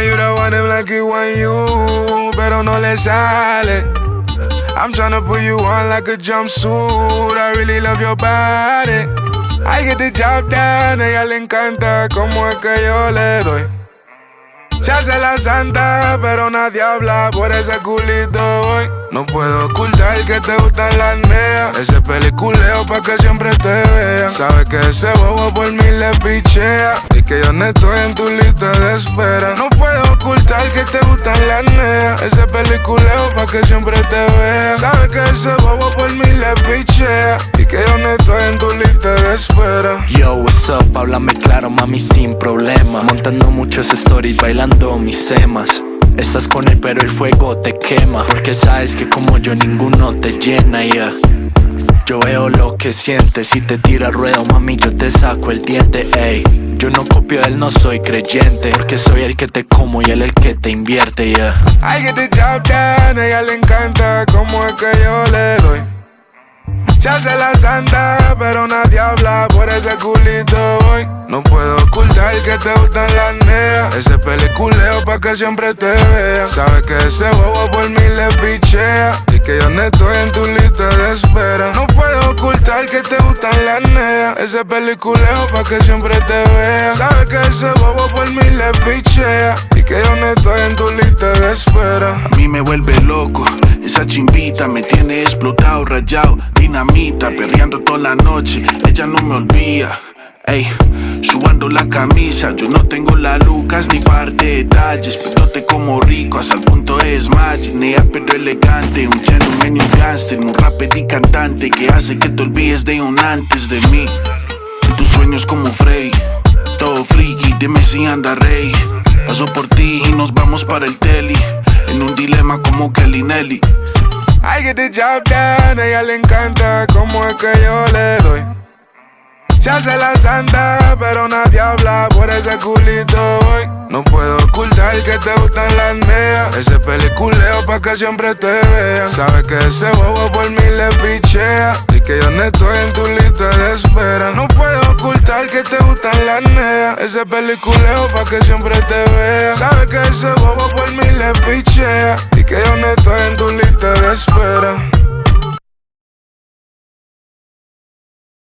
want you to want him like he want you, pero no le sale. I'm tryna put you on like a jumpsuit. I really love your body. I get the job done. A ella le encanta como es que yo le doy. Se hace la santa, pero nadie habla, por ese culito voy. No puedo ocultar que te gustan las neas. Ese peliculeo pa' que siempre te vea. Sabes que ese bobo por mí le pichea y que yo no estoy en tu lista de espera. No puedo ocultar que te gustan las neas. Ese peliculeo pa' que siempre te vea. Sabes que ese bobo por mí le pichea y que yo no estoy en tu lista de espera. Yo, what's up? Háblame claro, mami, sin problema. Montando muchos stories, bailando mis temas. Estás con él pero el fuego te quema, porque sabes que como yo ninguno te llena, yeah. Yo veo lo que sientes, si te tira el ruedo, mami, yo te saco el diente, ey. Yo no copio de él, no soy creyente, porque soy el que te como y él el que te invierte, yeah. I get the job done, a ella le encanta como es que yo le doy. Se hace la santa, pero nadie habla, por ese culito voy. No puedo ocultar que te gustan las neas. Ese peliculeo pa' que siempre te vea. Sabes que ese bobo por mí le pichea y que yo no estoy en tu lista de espera. No puedo ocultar que te gustan las neas. Ese peliculeo pa' que siempre te vea. Sabes que ese bobo por mí le pichea y que yo no estoy en tu lista de espera. A mí me vuelve loco, esa chimbita me tiene explotado, rayado, dinamita, perreando toda la noche, ella no me olvida. Ey, subando la camisa, yo no tengo la Lucas ni par de detalles, pero te como rico hasta el punto de smash. Nea pero elegante, un gentleman y un gangster, un rapper y cantante que hace que te olvides de un antes de mí. En tus sueños como Frey, todo friki, dime si anda rey. Paso por ti y nos vamos para el teli, en un dilema como Kelly Nelly. I get the job done, a ella le encanta como es que yo le doy. Se hace la santa, pero nadie habla, por ese culito voy. No puedo ocultar que te gustan las neas. Ese peliculeo pa' que siempre te vea. Sabes que ese bobo por mí le pichea y que yo no estoy en tu lista de espera. No puedo ocultar que te gustan las neas. Ese peliculeo pa' que siempre te vea. Sabes que ese bobo por mí le pichea y que yo no estoy en tu lista de espera.